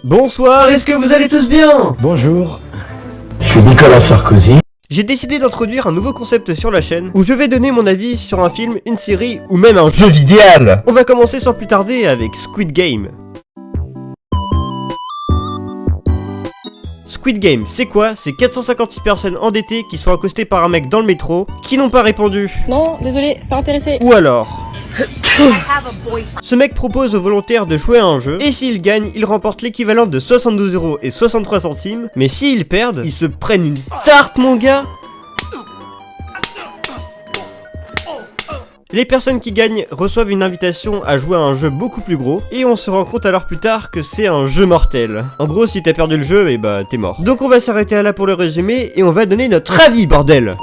Bonsoir, est-ce que vous allez tous bien? Bonjour, je suis Nicolas Sarkozy. J'ai décidé d'introduire un nouveau concept sur la chaîne où je vais donner mon avis sur un film, une série ou même un jeu vidéo. On va commencer sans plus tarder avec Squid Game. Squid Game, c'est quoi? C'est 456 personnes endettées qui sont accostées par un mec dans le métro, qui n'ont pas répondu. Non, désolé, pas intéressé. Ou alors... Ce mec propose aux volontaires de jouer à un jeu, et s'ils gagnent, ils remportent l'équivalent de 72 € et 63 centimes, mais s'ils perdent, ils se prennent une tarte mon gars. Les personnes qui gagnent reçoivent une invitation à jouer à un jeu beaucoup plus gros, et on se rend compte alors plus tard que c'est un jeu mortel. En gros, si t'as perdu le jeu, et bah t'es mort. Donc on va s'arrêter là pour le résumé, et on va donner notre avis, bordel!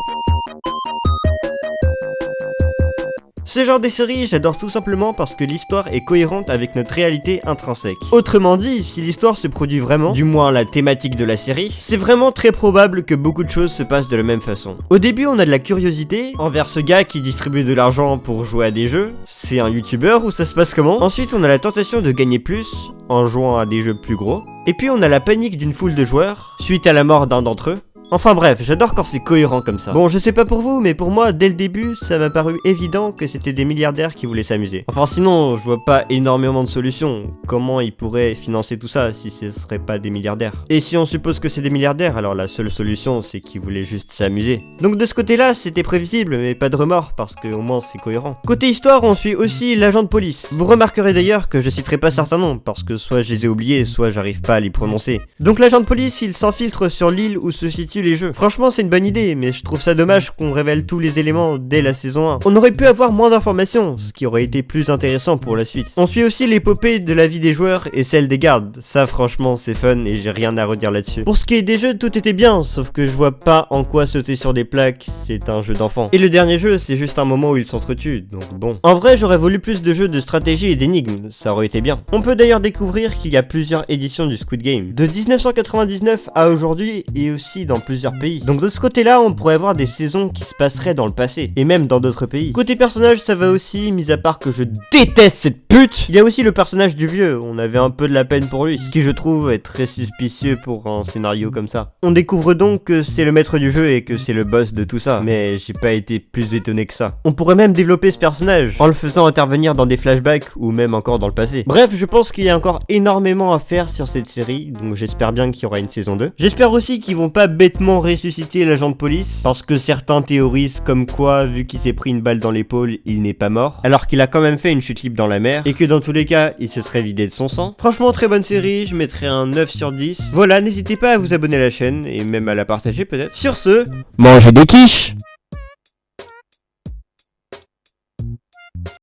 Ce genre de série, j'adore tout simplement parce que l'histoire est cohérente avec notre réalité intrinsèque. Autrement dit, si l'histoire se produit vraiment, du moins la thématique de la série, c'est vraiment très probable que beaucoup de choses se passent de la même façon. Au début, on a de la curiosité envers ce gars qui distribue de l'argent pour jouer à des jeux. C'est un youtubeur ou ça se passe comment? Ensuite, on a la tentation de gagner plus en jouant à des jeux plus gros. Et puis on a la panique d'une foule de joueurs suite à la mort d'un d'entre eux. Enfin bref, j'adore quand c'est cohérent comme ça. Bon, je sais pas pour vous, mais pour moi, dès le début, ça m'a paru évident que c'était des milliardaires qui voulaient s'amuser. Enfin sinon, je vois pas énormément de solutions. Comment ils pourraient financer tout ça si ce serait pas des milliardaires? Et si on suppose que c'est des milliardaires, alors la seule solution, c'est qu'ils voulaient juste s'amuser. Donc de ce côté-là, c'était prévisible, mais pas de remords, parce que au moins c'est cohérent. Côté histoire, on suit aussi l'agent de police. Vous remarquerez d'ailleurs que je citerai pas certains noms, parce que soit je les ai oubliés, soit j'arrive pas à les prononcer. Donc l'agent de police, il s'infiltre sur l'île où se situe les jeux. Franchement c'est une bonne idée, mais je trouve ça dommage qu'on révèle tous les éléments dès la saison 1. On aurait pu avoir moins d'informations, ce qui aurait été plus intéressant pour la suite. On suit aussi l'épopée de la vie des joueurs et celle des gardes. Ça franchement c'est fun et j'ai rien à redire là-dessus. Pour ce qui est des jeux, tout était bien, sauf que je vois pas en quoi sauter sur des plaques, c'est un jeu d'enfant. Et le dernier jeu, c'est juste un moment où ils s'entretuent, donc bon. En vrai j'aurais voulu plus de jeux de stratégie et d'énigmes, ça aurait été bien. On peut d'ailleurs découvrir qu'il y a plusieurs éditions du Squid Game, de 1999 à aujourd'hui et aussi dans plusieurs pays. Donc de ce côté-là, on pourrait avoir des saisons qui se passeraient dans le passé, et même dans d'autres pays. Côté personnage, ça va aussi, mis à part que je déteste cette pute, il y a aussi le personnage du vieux, on avait un peu de la peine pour lui, ce qui je trouve est très suspicieux pour un scénario comme ça. On découvre donc que c'est le maître du jeu et que c'est le boss de tout ça, mais j'ai pas été plus étonné que ça. On pourrait même développer ce personnage, en le faisant intervenir dans des flashbacks, ou même encore dans le passé. Bref, je pense qu'il y a encore énormément à faire sur cette série, donc j'espère bien qu'il y aura une saison 2. J'espère aussi qu'ils vont pas bêtement ressusciter l'agent de police, parce que certains théorisent comme quoi, vu qu'il s'est pris une balle dans l'épaule, il n'est pas mort, alors qu'il a quand même fait une chute libre dans la mer, et que dans tous les cas, il se serait vidé de son sang. Franchement, très bonne série, je mettrai un 9 sur 10. Voilà, n'hésitez pas à vous abonner à la chaîne, et même à la partager peut-être. Sur ce, mangez des quiches!